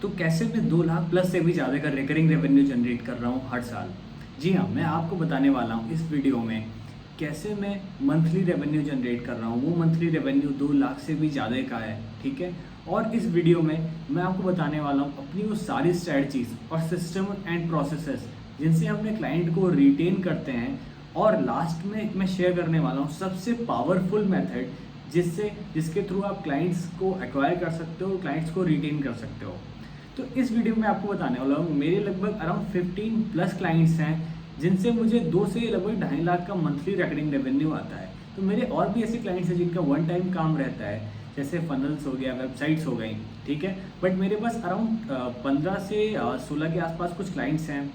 तो कैसे मैं 2 लाख प्लस से भी ज़्यादा का रिकरिंग रेवेन्यू जनरेट कर रहा हूँ हर साल। जी हाँ, मैं आपको बताने वाला हूँ इस वीडियो में कैसे मैं मंथली रेवेन्यू जनरेट कर रहा हूँ। वो मंथली रेवेन्यू 2 लाख से भी ज़्यादा का है, ठीक है। और इस वीडियो में मैं आपको बताने वाला हूँ अपनी वो सारी स्ट्रैटेजीज और सिस्टम एंड प्रोसेसेस जिनसे हम अपने क्लाइंट को रिटेन करते हैं। और लास्ट में मैं शेयर करने वाला हूँ सबसे पावरफुल मेथड जिसके थ्रू आप क्लाइंट्स को एक्वायर कर सकते हो, क्लाइंट्स को रिटेन कर सकते हो। तो इस वीडियो में आपको बताने वाला हूँ मेरे लगभग अराउंड 15 प्लस क्लाइंट्स हैं जिनसे मुझे 2 से लगभग 2.5 लाख का मंथली रिकरिंग रेवेन्यू आता है। तो मेरे और भी ऐसे क्लाइंट्स हैं जिनका वन टाइम काम रहता है, जैसे फनल्स हो गया, वेबसाइट्स हो गई, ठीक है। बट मेरे पास अराउंड 15 से 16 के आसपास कुछ क्लाइंट्स हैं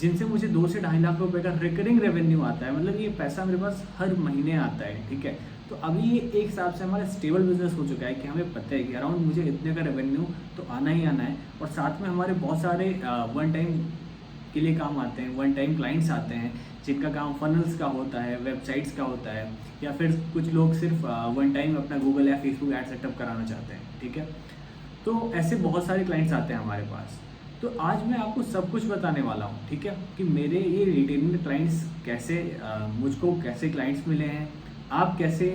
जिनसे मुझे 2 से 2.5 लाख रुपए का रिकरिंग रेवेन्यू आता है। मतलब ये पैसा मेरे पास हर महीने आता है, ठीक है। तो अभी ये एक हिसाब से हमारा स्टेबल बिजनेस हो चुका है कि हमें पता है कि अराउंड मुझे इतने का रेवेन्यू तो आना ही आना है। और साथ में हमारे बहुत सारे वन टाइम के लिए काम आते हैं, वन टाइम क्लाइंट्स आते हैं जिनका काम फनल्स का होता है, वेबसाइट्स का होता है, या फिर कुछ लोग सिर्फ वन टाइम अपना गूगल या फेसबुक ऐड सेटअप कराना चाहते हैं, ठीक है। तो ऐसे बहुत सारे क्लाइंट्स आते हैं हमारे पास। तो आज मैं आपको सब कुछ बताने वाला हूँ, ठीक है, कि मेरे ये रिटेनिंग क्लाइंट्स कैसे मुझको कैसे क्लाइंट्स मिले हैं, आप कैसे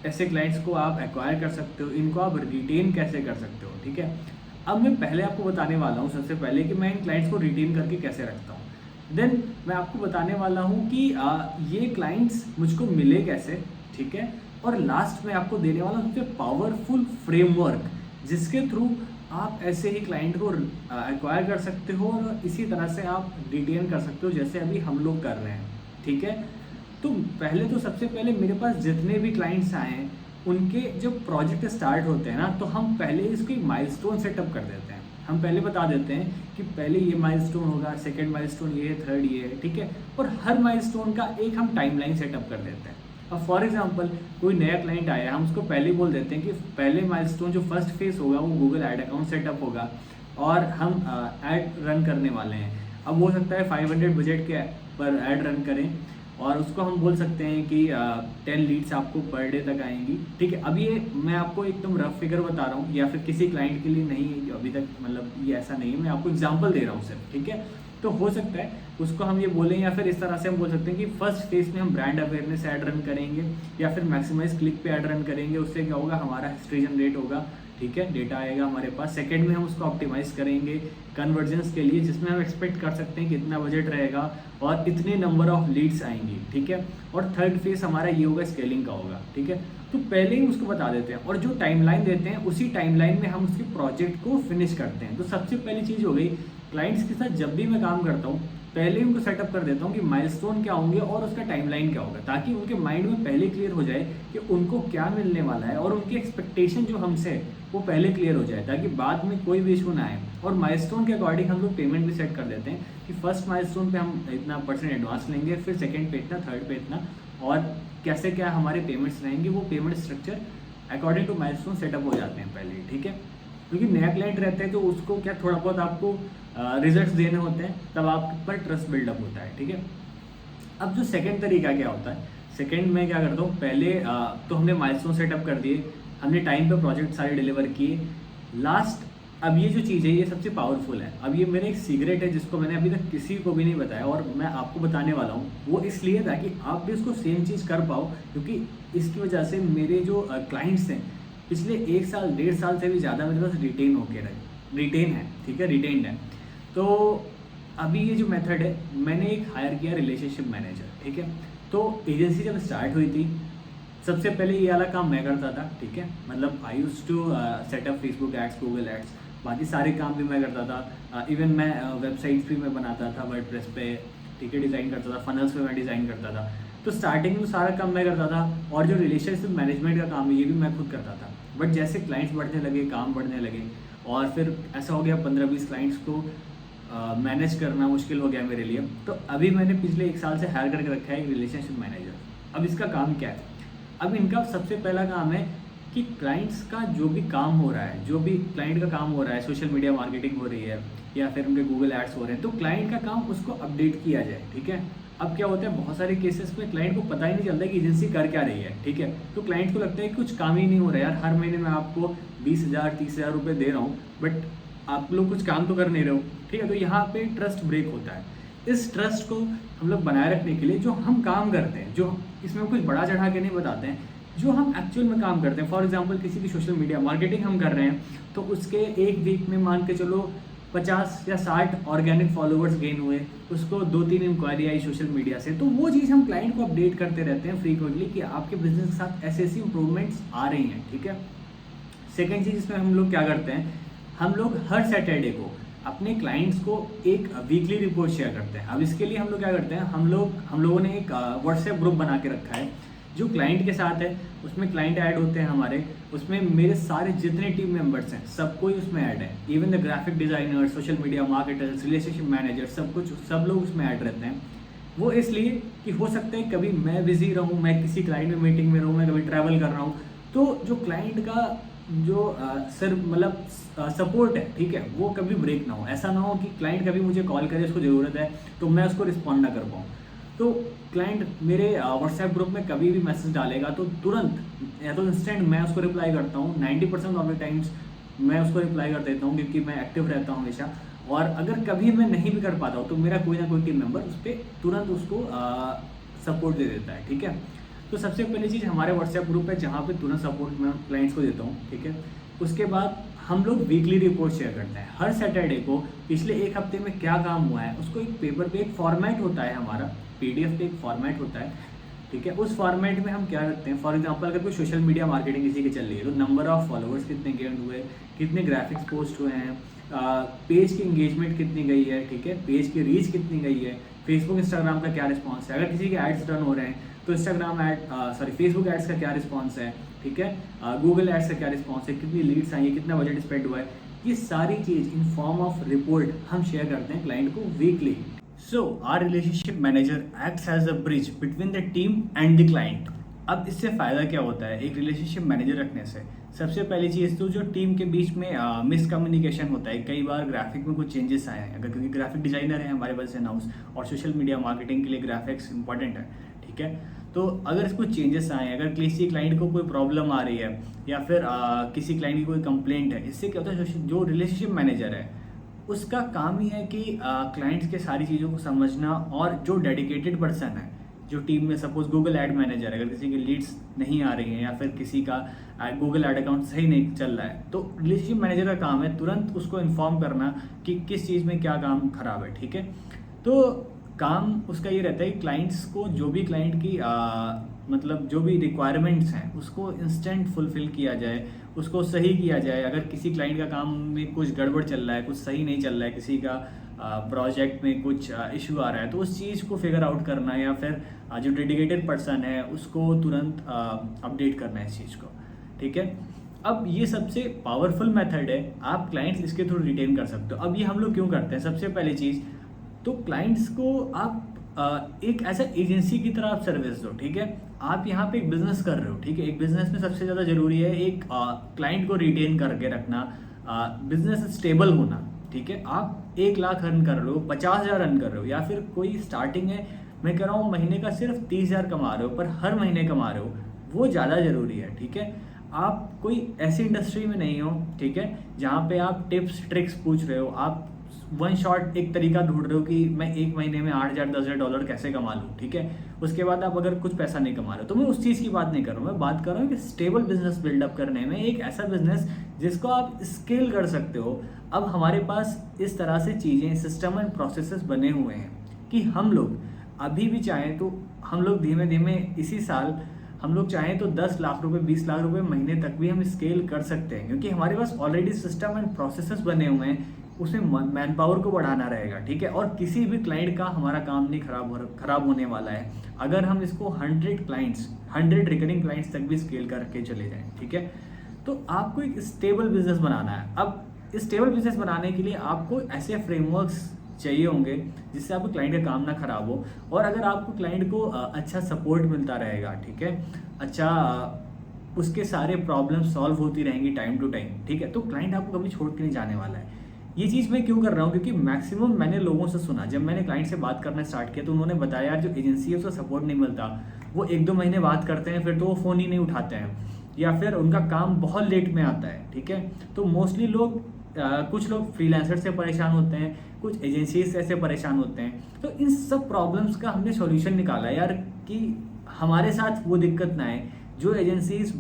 ऐसे क्लाइंट्स को आप एक्वायर कर सकते हो, इनको आप रिटेन कैसे कर सकते हो, ठीक है। अब मैं पहले आपको बताने वाला हूँ सबसे पहले कि मैं इन क्लाइंट्स को रिटेन करके कैसे रखता हूँ। देन मैं आपको बताने वाला हूँ कि ये क्लाइंट्स मुझको मिले कैसे, ठीक है। और लास्ट में आपको देने वाला सबसे पावरफुल फ्रेमवर्क जिसके थ्रू आप ऐसे ही क्लाइंट को एक्वायर कर सकते हो और इसी तरह से आप रिटेन कर सकते हो जैसे अभी हम लोग कर रहे हैं, ठीक है। तो पहले तो सबसे पहले मेरे पास जितने भी क्लाइंट्स आए हैं उनके जब प्रोजेक्ट स्टार्ट होते हैं ना, तो हम पहले इसकी माइलस्टोन सेटअप कर देते हैं। हम पहले बता देते हैं कि पहले ये माइलस्टोन होगा, सेकंड माइलस्टोन ये है, थर्ड ये है, ठीक है। और हर माइलस्टोन का एक हम टाइमलाइन सेटअप कर देते हैं। अब फॉर एग्जांपल कोई नया क्लाइंट आया, हम उसको पहले बोल देते हैं कि पहले माइलस्टोन जो फर्स्ट फेज होगा वो गूगल ऐड अकाउंट सेटअप होगा और हम ऐड रन करने वाले हैं। अब हो सकता है 500 बजट के पर ऐड रन करें और उसको हम बोल सकते हैं कि 10 लीड्स आपको पर डे तक आएंगी, ठीक है। अब ये मैं आपको एकदम रफ फिगर बता रहा हूँ या फिर किसी क्लाइंट के लिए नहीं है जो अभी तक, मतलब ये ऐसा नहीं है, मैं आपको एग्जांपल दे रहा हूँ सिर्फ, ठीक है। तो हो सकता है उसको हम ये बोलें या फिर इस तरह से हम बोल सकते हैं कि फर्स्ट फेज में हम ब्रांड अवेयरनेस ऐड रन करेंगे या फिर मैक्सिमाइज क्लिक पे ऐड रन करेंगे। उससे क्या होगा, हमारा हिस्ट्री जनरेट होगा, ठीक है, डेटा आएगा हमारे पास। सेकंड में हम उसको ऑप्टिमाइज करेंगे कन्वर्जेंस के लिए, जिसमें हम एक्सपेक्ट कर सकते हैं कि इतना बजट रहेगा और इतने नंबर ऑफ लीड्स आएंगी, ठीक है। और थर्ड फेज हमारा ये होगा, स्केलिंग का होगा, ठीक है। तो पहले ही उसको बता देते हैं और जो टाइमलाइन देते हैं उसी टाइमलाइन में हम उसके प्रोजेक्ट को फिनिश करते हैं। तो सबसे पहली चीज़ हो गई, क्लाइंट्स के साथ जब भी मैं काम करता हूँ पहले उनको सेटअप कर देता हूँ कि माइलस्टोन क्या होंगे और उसका टाइमलाइन क्या होगा, ताकि उनके माइंड में पहले क्लियर हो जाए कि उनको क्या मिलने वाला है और उनकी एक्सपेक्टेशन जो हमसे है वो पहले क्लियर हो जाए, ताकि बाद में कोई भी इशू ना आए। और माइलस्टोन के अकॉर्डिंग हम लोग पेमेंट भी सेट कर देते हैं कि फर्स्ट माइलस्टोन पे हम इतना % एडवांस लेंगे, फिर सेकेंड पे इतना, थर्ड पे इतना, और कैसे क्या हमारे पेमेंट्स रहेंगे वो payment structure according to milestone setup हो जाते हैं पहले, ठीक है। क्योंकि नया क्लाइंट रहता है तो उसको क्या थोड़ा बहुत आपको रिजल्ट्स देने होते हैं, तब आप पर ट्रस्ट बिल्डअप होता है, ठीक है। अब जो सेकंड तरीका क्या होता है, सेकंड में क्या करता हूँ, पहले तो हमने माइलस्टोन सेटअप कर दिए, हमने टाइम पे प्रोजेक्ट सारे डिलीवर किए। लास्ट अब ये जो चीज़ है ये सबसे पावरफुल है। अब ये मेरा एक सीक्रेट है जिसको मैंने अभी तक किसी को भी नहीं बताया और मैं आपको बताने वाला हूँ। वो इसलिए ताकि आप भी उसको सेम चीज़ कर पाओ, क्योंकि इसकी वजह से मेरे जो क्लाइंट्स हैं पिछले 1 साल 1.5 साल से भी ज़्यादा मेरे पास रिटेन है, ठीक है, रिटेन्ड है। तो अभी ये जो मेथड है, मैंने एक हायर किया रिलेशनशिप मैनेजर, ठीक है। तो एजेंसी जब स्टार्ट हुई थी सबसे पहले ये वाला काम मैं करता था, ठीक है। मतलब I used to setup Facebook ads, Google ads, बाकी सारे काम भी मैं करता था। इवन मैं वेबसाइट्स भी मैं बनाता था वर्डप्रेस पे, ठीक है, डिज़ाइन करता था, फनल्स पे मैं डिज़ाइन करता था। तो स्टार्टिंग में सारा काम मैं करता था और जो रिलेशनशिप मैनेजमेंट का काम है ये भी मैं खुद करता था। बट जैसे क्लाइंट्स बढ़ने लगे, काम बढ़ने लगे और फिर ऐसा हो गया 15-20 क्लाइंट्स को मैनेज करना मुश्किल हो गया मेरे लिए। तो अभी मैंने पिछले 1 साल से हायर करके रखा है एक रिलेशनशिप मैनेजर। अब इसका काम क्या है, अब इनका सबसे पहला काम है कि क्लाइंट्स का जो भी काम हो रहा है, जो भी क्लाइंट का काम हो रहा है, सोशल मीडिया मार्केटिंग हो रही है या फिर उनके गूगल एड्स हो रहे हैं, तो क्लाइंट का काम उसको अपडेट किया जाए, ठीक है। अब क्या होता है, बहुत सारे केसेस में क्लाइंट को पता ही नहीं चलता कि एजेंसी कर क्या रही है, ठीक है। तो क्लाइंट को लगता है कि कुछ काम ही नहीं हो रहा है यार, हर महीने मैं आपको 20,000 30,000 रुपये दे रहा हूँ बट आप लोग कुछ काम तो कर नहीं रहे हो, ठीक है। तो यहाँ पे ट्रस्ट ब्रेक होता है। इस ट्रस्ट को हम लोग बनाए रखने के लिए जो हम काम करते हैं, जो इसमें कुछ बड़ा चढ़ा के नहीं बताते हैं, जो हम एक्चुअल में काम करते हैं, फॉर एग्जांपल किसी की सोशल मीडिया मार्केटिंग हम कर रहे हैं, तो उसके एक वीक में मान के चलो 50 या 60 ऑर्गेनिक फॉलोवर्स गेन हुए, उसको 2-3 इंक्वायरी आई सोशल मीडिया से, तो वो चीज़ हम क्लाइंट को अपडेट करते रहते हैं फ्रीक्वेंटली कि आपके बिजनेस के साथ ऐसे ऐसी इंप्रूवमेंट्स आ रही हैं, ठीक है। सेकेंड चीज़ इसमें हम लोग क्या करते हैं, हम लोग हर सैटरडे को अपने क्लाइंट्स को एक वीकली रिपोर्ट शेयर करते हैं। अब इसके लिए हम लोग क्या करते हैं, हम लोगों ने एक व्हाट्सएप ग्रुप बना के रखा है जो क्लाइंट के साथ है। उसमें क्लाइंट ऐड होते हैं हमारे, उसमें मेरे सारे जितने टीम मेंबर्स हैं सब कोई उसमें ऐड है, even the graphic designer, social media marketers, relationship manager, सब लोग उसमें ऐड रहते हैं। वो इसलिए कि हो सकता है कभी मैं बिजी रहूँ, मैं किसी क्लाइंट में मीटिंग में रहूँ, मैं कभी ट्रैवल कर रहा हूँ, तो जो क्लाइंट का जो सर मतलब सपोर्ट है, ठीक है, वो कभी ब्रेक ना हो। ऐसा ना हो कि क्लाइंट कभी मुझे कॉल करे, उसको ज़रूरत है तो मैं उसको रिस्पॉन्ड ना कर पाऊँ। तो क्लाइंट मेरे व्हाट्सएप ग्रुप में कभी भी मैसेज डालेगा तो तुरंत या तो इंस्टेंट मैं उसको रिप्लाई करता हूँ। 90% ऑफ द टाइम्स मैं उसको रिप्लाई कर देता हूँ क्योंकि मैं एक्टिव रहता हूँ हमेशा। और अगर कभी मैं नहीं भी कर पाता हूँ तो मेरा कोई ना कोई टीम मेंबर उस पर तुरंत उसको सपोर्ट दे देता है, ठीक है। तो सबसे पहली चीज़ हमारे व्हाट्सएप ग्रुप है जहाँ पे तुरंत सपोर्ट मैं क्लाइंट्स को देता हूँ, ठीक है। उसके बाद हम लोग वीकली रिपोर्ट शेयर करते हैं हर सैटरडे को। पिछले एक हफ्ते में क्या काम हुआ है उसको एक पेपर पे एक फॉर्मेट होता है, हमारा पीडीएफ पे एक फॉर्मेट होता है, ठीक है। उस फॉर्मेट में हम क्या करते हैं, फॉर एग्जांपल अगर कोई सोशल मीडिया मार्केटिंग किसी की चल रही है तो नंबर ऑफ फॉलोअर्स कितने गेन हुए, कितने ग्राफिक्स पोस्ट हुए हैं, पेज की इंगेजमेंट कितनी गई है, ठीक है, पेज की रीच कितनी गई है, फेसबुक इंस्टाग्राम का क्या रिस्पॉन्स है, अगर किसी के एड्स रन हो रहे हैं तो इंस्टाग्राम फेसबुक एड्स का क्या रिस्पॉन्स है, ठीक है, गूगल एड्स का क्या रिस्पॉन्स है, कितनी लीड्स आई है, कितना बजट स्पेंड हुआ है। ये सारी चीज़ इन फॉर्म ऑफ रिपोर्ट हम शेयर करते हैं क्लाइंट को weekly. So our relationship manager acts as a bridge between the team and the client. अब इससे फ़ायदा क्या होता है एक रिलेशनशिप मैनेजर रखने से? सबसे पहली चीज़ तो जो टीम के बीच में मिसकम्युनिकेशन होता है, कई बार ग्राफिक में कुछ चेंजेस आए हैं, अगर क्योंकि ग्राफिक डिज़ाइनर है हमारे पास इन हाउस और सोशल मीडिया मार्केटिंग के लिए ग्राफिक्स इंपॉर्टेंट है, ठीक है। तो अगर कुछ चेंजेस आए हैं, अगर किसी क्लाइंट को कोई प्रॉब्लम आ रही है या फिर किसी क्लाइंट की कोई कंप्लेंट है, इससे क्या होता है जो रिलेशनशिप मैनेजर है उसका काम ही है कि क्लाइंट्स के सारी चीज़ों को समझना। और जो डेडिकेटेड पर्सन है जो टीम में, सपोज गूगल एड मैनेजर, अगर किसी की लीड्स नहीं आ रही हैं या फिर किसी का गूगल एड अकाउंट सही नहीं चल रहा है, तो रिलेशनशिप मैनेजर का काम है तुरंत उसको इन्फॉर्म करना कि किस चीज़ में क्या काम खराब है, ठीक है। तो काम उसका ये रहता है कि क्लाइंट्स को जो भी क्लाइंट की मतलब जो भी रिक्वायरमेंट्स हैं उसको इंस्टेंट फुलफिल किया जाए, उसको सही किया जाए। अगर किसी क्लाइंट का काम में कुछ गड़बड़ चल रहा है, कुछ सही नहीं चल रहा है, किसी का प्रोजेक्ट में कुछ इशू आ रहा है, तो उस चीज़ को फिगर आउट करना या फिर जो डेडिकेटेड पर्सन है उसको तुरंत अपडेट करना है इस चीज़ को, ठीक है। अब ये सबसे पावरफुल मेथड है, आप क्लाइंट्स इसके थ्रू रिटेन कर सकते हो। अब ये हम लोग क्यों करते हैं? सबसे पहली चीज़ तो क्लाइंट्स को आप एक ऐसा एजेंसी की तरह आप सर्विस दो, ठीक है। आप यहाँ पे एक बिजनेस कर रहे हो, ठीक है। एक बिजनेस में सबसे ज़्यादा ज़रूरी है एक क्लाइंट को रिटेन करके रखना, बिजनेस स्टेबल होना, ठीक है। आप 1 लाख अर्न कर रहे हो, 50,000 अर्न कर रहे हो, या फिर कोई स्टार्टिंग है, मैं कह रहा हूँ महीने का सिर्फ 30,000 कमा रहे हो पर हर महीने कमा रहे हो, वो ज़्यादा ज़रूरी है, ठीक है। आप कोई ऐसी इंडस्ट्री में नहीं हो, ठीक है, जहाँ पे आप टिप्स ट्रिक्स पूछ रहे हो, आप वन शॉट एक तरीका ढूंढ रहे हो कि मैं एक महीने में 8,000 10,000 डॉलर कैसे कमा लूँ, ठीक है। उसके बाद आप अगर कुछ पैसा नहीं कमा रहे हो, तो मैं उस चीज़ की बात नहीं कर रहा हूँ, मैं बात कर रहा हूँ कि स्टेबल बिजनेस बिल्डअप करने में, एक ऐसा बिजनेस जिसको आप स्केल कर सकते हो। अब हमारे पास इस तरह से चीज़ें, सिस्टम एंड प्रोसेसेस बने हुए हैं कि हम लोग अभी भी चाहें तो हम लोग धीमे धीमे इसी साल हम लोग चाहें तो 10 लाख रुपए 20 लाख रुपए महीने तक भी हम स्केल कर सकते हैं, क्योंकि हमारे पास ऑलरेडी सिस्टम एंड प्रोसेसेस बने हुए हैं। उसमें मैन पावर को बढ़ाना रहेगा, ठीक है। और किसी भी क्लाइंट का हमारा काम नहीं खराब होने वाला है अगर हम इसको 100 रिकरिंग क्लाइंट्स तक भी स्केल करके चले जाएं, ठीक है। तो आपको एक स्टेबल बिजनेस बनाना है। अब स्टेबल बिजनेस बनाने के लिए आपको ऐसे फ्रेमवर्क्स चाहिए होंगे जिससे आपको क्लाइंट का काम ना खराब हो, और अगर आपको क्लाइंट को अच्छा सपोर्ट मिलता रहेगा, ठीक है, अच्छा उसके सारे प्रॉब्लम सॉल्व होती रहेंगी टाइम टू टाइम, ठीक है, तो क्लाइंट आपको कभी छोड़ के नहीं जाने वाला है। ये चीज़ मैं क्यों कर रहा हूँ? क्योंकि मैक्सिमम मैंने लोगों से सुना, जब मैंने क्लाइंट से बात करना स्टार्ट किया तो उन्होंने बताया यार जो एजेंसी है उसका सपोर्ट नहीं मिलता, वो 1-2 महीने बात करते हैं फिर तो वो फ़ोन ही नहीं उठाते हैं, या फिर उनका काम बहुत लेट में आता है, ठीक है। तो मोस्टली लोग कुछ लोग फ्रीलांसर से परेशान होते हैं, कुछ एजेंसीज से ऐसे परेशान होते हैं। तो इन सब प्रॉब्लम्स का हमने सॉल्यूशन निकाला यार, कि हमारे साथ वो दिक्कत ना आए जो एजेंसीज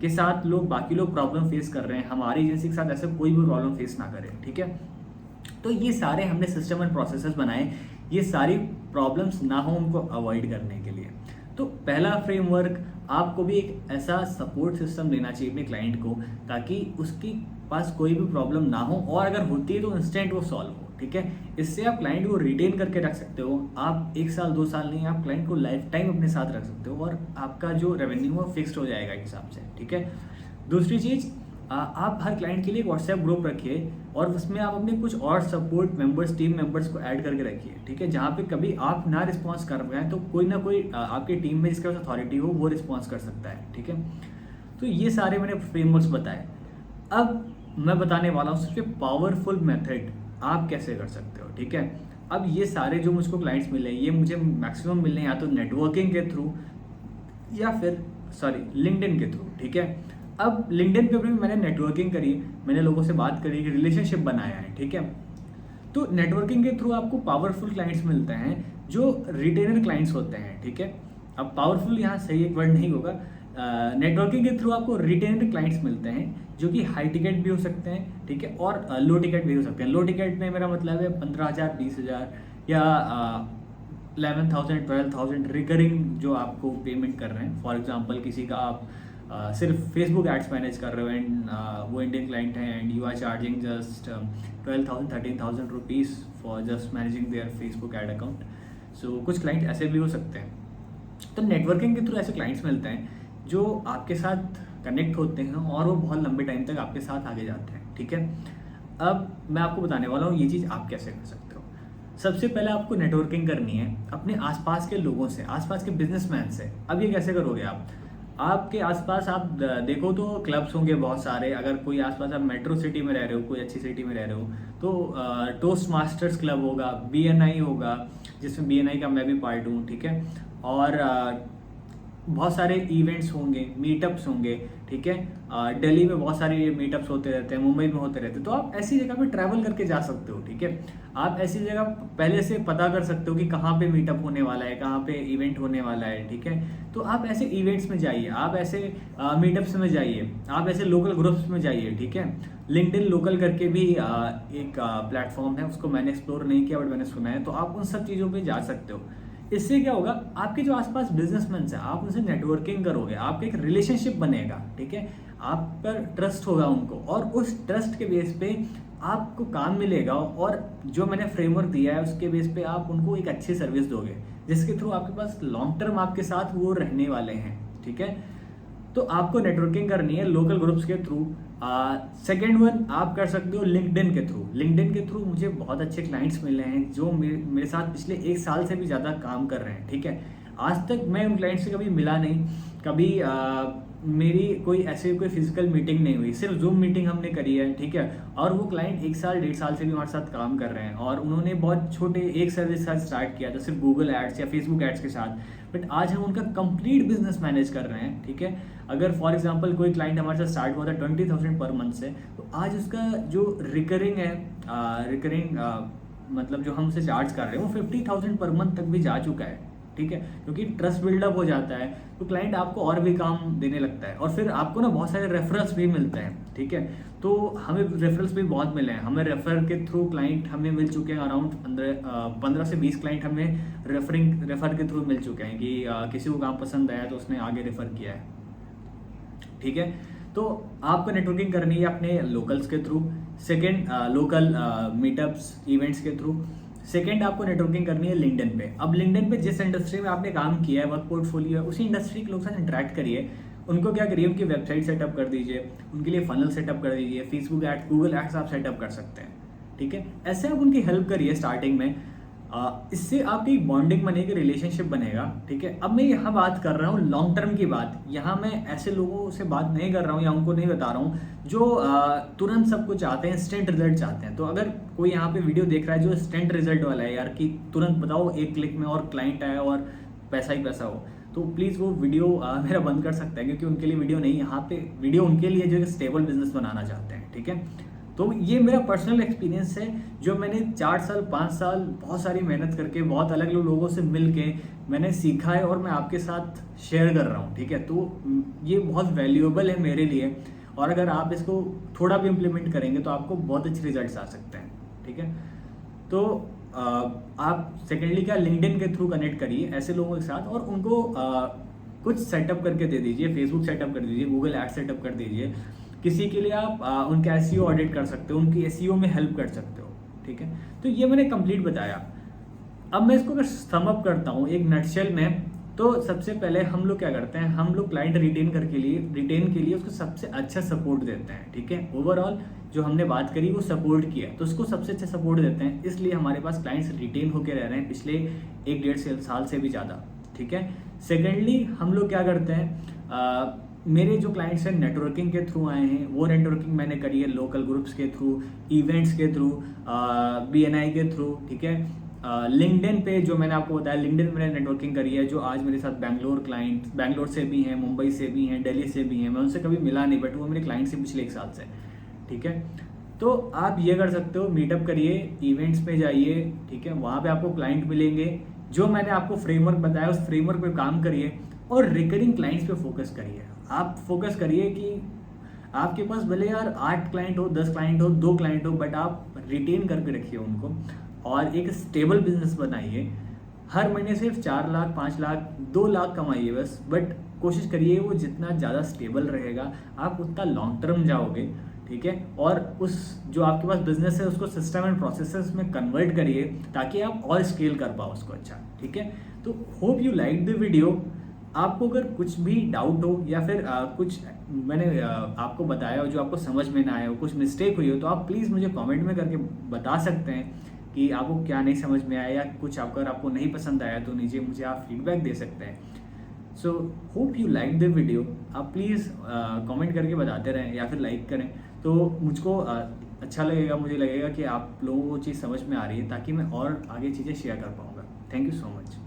के साथ बाकी लोग प्रॉब्लम फेस कर रहे हैं, हमारी एजेंसी के साथ ऐसा कोई भी प्रॉब्लम फेस ना करे, ठीक है। तो ये सारे हमने सिस्टम एंड प्रोसेसेस बनाए, ये सारी प्रॉब्लम्स ना हो उनको अवॉइड करने के लिए। तो पहला फ्रेमवर्क, आपको भी एक ऐसा सपोर्ट सिस्टम देना चाहिए अपने क्लाइंट को, ताकि उसके पास कोई भी प्रॉब्लम ना हो, और अगर होती है तो इंस्टेंट वो सॉल्व हो, ठीक है। इससे आप क्लाइंट को रिटेन करके रख सकते हो। आप 1 साल 2 साल नहीं, आप क्लाइंट को लाइफ टाइम अपने साथ रख सकते हो, और आपका जो रेवेन्यू है फिक्स्ड हो जाएगा एक हिसाब से, ठीक है। दूसरी चीज़, आप हर क्लाइंट के लिए एक व्हाट्सएप ग्रुप रखिए, और उसमें आप अपने कुछ और सपोर्ट मेंबर्स, टीम मेंबर्स को ऐड करके रखिए, ठीक है। जहाँ पे कभी आप ना रिस्पॉन्स कर पाएँ तो कोई ना कोई आपकी टीम में जिसके पास अथॉरिटी हो वो रिस्पॉन्स कर सकता है, ठीक है। तो ये सारे मैंने फ्रेमवर्क्स बताए। अब मैं बताने वाला हूँ सबसे पावरफुल मेथड आप कैसे कर सकते हो, ठीक है। अब ये सारे जो मुझको क्लाइंट्स मिले, ये मुझे मैक्सिमम मिले या तो नेटवर्किंग के थ्रू या फिर लिंक्डइन के थ्रू, ठीक है। अब लिंक्डइन पे भी मैंने नेटवर्किंग करी, मैंने लोगों से बात करी, रिलेशनशिप बनाया है, ठीक है। तो नेटवर्किंग के थ्रू आपको पावरफुल क्लाइंट्स मिलते हैं जो रिटेनर क्लाइंट्स होते हैं, ठीक है। अब पावरफुल यहाँ सही एक वर्ड नहीं होगा। नेटवर्किंग के थ्रू आपको रिटेनर क्लाइंट्स मिलते हैं जो कि हाई टिकट भी हो सकते हैं, ठीक है, और लो टिकट भी हो सकते हैं। लो टिकट में मेरा मतलब है 15,000 20,000 या 11,000 12,000 रिकरिंग जो आपको पेमेंट कर रहे हैं। फॉर एग्जांपल किसी का आप सिर्फ फेसबुक एड्स मैनेज कर रहे हो एंड वो इंडियन क्लाइंट है and you are charging just 12,000 13,000 rupees for just managing their Facebook ad account. So कुछ क्लाइंट ऐसे भी हो सकते हैं। तो नेटवर्किंग के थ्रू ऐसे क्लाइंट्स मिलते हैं जो आपके साथ कनेक्ट होते हैं और वो बहुत लंबे टाइम तक आपके साथ आगे जाते हैं, ठीक है। अब मैं आपको बताने वाला हूँ ये चीज़ आप कैसे कर सकते हो। सबसे पहले आपको नेटवर्किंग करनी है अपने आसपास के लोगों से, आसपास के बिजनेसमैन से। अब ये कैसे करोगे आप? आपके आसपास आप देखो तो क्लब्स होंगे बहुत सारे। अगर कोई आसपास आप मेट्रो सिटी में रह रहे हो, कोई अच्छी सिटी में रह रहे हो, तो टोस्ट मास्टर्स क्लब होगा, BNI होगा, जिसमें BNI का मैं भी पार्ट हूँ, ठीक है। और बहुत सारे इवेंट्स होंगे, मीटअप्स होंगे, ठीक है। दिल्ली में बहुत सारे मीटअप्स होते रहते हैं, मुंबई में होते रहते हैं। तो आप ऐसी जगह पे ट्रैवल करके जा सकते हो, ठीक है। आप ऐसी जगह पहले से पता कर सकते हो कि कहाँ पे मीटअप होने वाला है, कहाँ पे इवेंट होने वाला है, ठीक है। तो आप ऐसे इवेंट्स में जाइए, आप ऐसे मीटअप्स में जाइए, आप ऐसे लोकल ग्रुप्स में जाइए, ठीक है। लिंक्डइन लोकल करके भी एक प्लेटफॉर्म है, उसको मैंने एक्सप्लोर नहीं किया बट मैंने सुना है। तो आप उन सब चीज़ों पर जा सकते हो। इससे क्या होगा, आपके जो आसपास बिजनेसमैन हैं आप उनसे नेटवर्किंग करोगे, आपका एक रिलेशनशिप बनेगा, ठीक है। आप पर ट्रस्ट होगा उनको, और उस ट्रस्ट के बेस पे आपको काम मिलेगा, और जो मैंने फ्रेमवर्क दिया है उसके बेस पे आप उनको एक अच्छी सर्विस दोगे, जिसके थ्रू आपके पास लॉन्ग टर्म आपके साथ वो रहने वाले हैं, ठीक है। तो आपको नेटवर्किंग करनी है लोकल ग्रुप्स के थ्रू। सेकेंड वन आप कर सकते हो लिंक्डइन के थ्रू। लिंक्डइन के थ्रू मुझे बहुत अच्छे क्लाइंट्स मिले हैं जो मेरे साथ पिछले 1 साल से भी ज़्यादा काम कर रहे हैं, ठीक है। आज तक मैं उन क्लाइंट से कभी मिला नहीं, कभी मेरी कोई फिजिकल मीटिंग नहीं हुई, सिर्फ जूम मीटिंग हमने करी है, ठीक है। और वो क्लाइंट 1 साल 1.5 साल से भी हमारे साथ काम कर रहे हैं, और उन्होंने बहुत छोटे एक सर्विस के साथ स्टार्ट किया था, सिर्फ गूगल एड्स या फेसबुक एड्स के साथ, बट आज हम उनका कंप्लीट बिजनेस मैनेज कर रहे हैं, ठीक है। अगर फॉर एग्जांपल कोई क्लाइंट हमारे साथ स्टार्ट हुआ था 20,000 पर मंथ से, तो आज उसका जो रिकरिंग मतलब जो हम उसे चार्ज कर रहे हैं वो 50,000 पर मंथ तक भी जा चुका है, ठीक है। क्योंकि ट्रस्ट बिल्डअप हो जाता है तो क्लाइंट आपको और भी काम देने लगता है, और फिर आपको ना बहुत सारे रेफरल्स भी मिलते हैं, ठीक है। तो हमें रेफरल्स भी बहुत मिले हैं, हमें रेफर के थ्रू क्लाइंट हमें मिल चुके हैं अराउंड 15 से 20 क्लाइंट हमें रेफर के थ्रू मिल चुके हैं कि किसी को काम पसंद आया तो उसने आगे रेफर किया है, ठीक है। तो आपको नेटवर्किंग करनी है अपने लोकल्स के through. Second, local meetups events के थ्रू। सेकेंड, आपको नेटवर्किंग करनी है लिंक्डइन पे। अब लिंक्डइन पे जिस इंडस्ट्री में आपने काम किया है, वर्क पोर्टफोलियो है, उसी इंडस्ट्री के लोग साथ इंटरेक्ट करिए। उनको क्या करिए, उनकी वेबसाइट सेटअप कर दीजिए, उनके लिए फनल सेटअप कर दीजिए, फेसबुक एड्स, गूगल एड्स आप सेटअप कर सकते हैं, ठीक है। ऐसे आप उनकी हेल्प करिए स्टार्टिंग में। इससे आपकी बॉन्डिंग बनेगी, रिलेशनशिप बनेगा, ठीक है। अब मैं यहाँ बात कर रहा हूँ लॉन्ग टर्म की बात। यहाँ मैं ऐसे लोगों से बात नहीं कर रहा हूँ या उनको नहीं बता रहा हूँ जो तुरंत सब कुछ चाहते हैं, इंस्टेंट रिजल्ट चाहते हैं। तो अगर कोई यहाँ पे वीडियो देख रहा है जो इंस्टेंट रिजल्ट वाला है यार, कि तुरंत बताओ 1 क्लिक में और क्लाइंट आए और पैसा ही पैसा हो, तो प्लीज़ वो वीडियो मेरा बंद कर सकता है, क्योंकि उनके लिए वीडियो नहीं, यहाँ पे वीडियो उनके लिए जो स्टेबल बिजनेस बनाना चाहते हैं, ठीक है। तो ये मेरा पर्सनल एक्सपीरियंस है जो मैंने 4 साल 5 साल बहुत सारी मेहनत करके बहुत अलग अलग लोगों से मिल के मैंने सीखा है और मैं आपके साथ शेयर कर रहा हूँ, ठीक है। तो ये बहुत वैल्यूएबल है मेरे लिए, और अगर आप इसको थोड़ा भी इम्प्लीमेंट करेंगे तो आपको बहुत अच्छे रिजल्ट्स आ सकते हैं, ठीक है। तो आप सेकेंडली क्या, लिंक्डइन के थ्रू कनेक्ट करिए ऐसे लोगों के साथ और उनको कुछ सेटअप करके दे दीजिए, फेसबुक सेटअप कर दीजिए, गूगल एड सेटअप कर दीजिए। किसी के लिए आप उनका एसईओ ऑडिट कर सकते हो, उनकी एसईओ में हेल्प कर सकते हो, ठीक है। तो ये मैंने कंप्लीट बताया। अब मैं इसको अगर सम अप करता हूँ एक नटशेल में, तो सबसे पहले हम लोग क्या करते हैं, हम लोग क्लाइंट रिटेन के लिए उसको सबसे अच्छा सपोर्ट देते हैं, ठीक है। ओवरऑल जो हमने बात करी वो सपोर्ट किया, तो उसको सबसे अच्छा सपोर्ट देते हैं, इसलिए हमारे पास क्लाइंट्स रिटेन होकर रह रहे हैं पिछले 1-1.5 साल से भी ज़्यादा, ठीक है। सेकेंडली हम लोग क्या करते हैं, मेरे जो क्लाइंट्स हैं नेटवर्किंग के थ्रू आए हैं, वो नेटवर्किंग मैंने करी है लोकल ग्रुप्स के थ्रू, इवेंट्स के थ्रू, BNI के थ्रू, ठीक है। लिंक्डइन पे जो मैंने आपको बताया, लिंक्डइन मैंने नेटवर्किंग करी है, जो आज मेरे साथ बैंगलोर से भी हैं, मुंबई से भी हैं, दिल्ली से भी हैं। मैं उनसे कभी मिला नहीं, बट वो मेरे क्लाइंट्स हैं पिछले 1 साल से, ठीक है। तो आप ये कर सकते हो, मीटअप करिए, इवेंट्स पे जाइए, ठीक है। वहाँ पे आपको क्लाइंट मिलेंगे, जो मैंने आपको फ्रेमवर्क बताया उस फ्रेमवर्क पे काम करिए और रिकरिंग क्लाइंट्स पे फोकस करिए। आप फोकस करिए कि आपके पास भले यार 8 क्लाइंट हो, 10 क्लाइंट हो, 2 क्लाइंट हो, बट आप रिटेन करके रखिए उनको और एक स्टेबल बिजनेस बनाइए। हर महीने सिर्फ 4 लाख, 5 लाख, 2 लाख कमाइए बस, बट कोशिश करिए वो जितना ज़्यादा स्टेबल रहेगा आप उतना लॉन्ग टर्म जाओगे, ठीक है। और उस जो आपके पास बिजनेस है उसको सिस्टम एंड प्रोसेसेस में कन्वर्ट करिए ताकि आप और स्केल कर पाओ उसको, अच्छा, ठीक है। तो hope you like the video. आपको अगर कुछ भी डाउट हो या फिर कुछ मैंने आपको बताया हो जो आपको समझ में ना आया हो, कुछ मिस्टेक हुई हो, तो आप प्लीज़ मुझे कमेंट में करके बता सकते हैं कि आपको क्या नहीं समझ में आया, या कुछ अगर आपको नहीं पसंद आया तो नीचे मुझे आप फीडबैक दे सकते हैं। So hope you like the video. आप प्लीज़ कमेंट करके बताते रहें या फिर लाइक करें, तो मुझको अच्छा लगेगा, मुझे लगेगा कि आप लोगों को चीज़ समझ में आ रही है, ताकि मैं और आगे चीज़ें शेयर कर पाऊँगा। Thank you so much.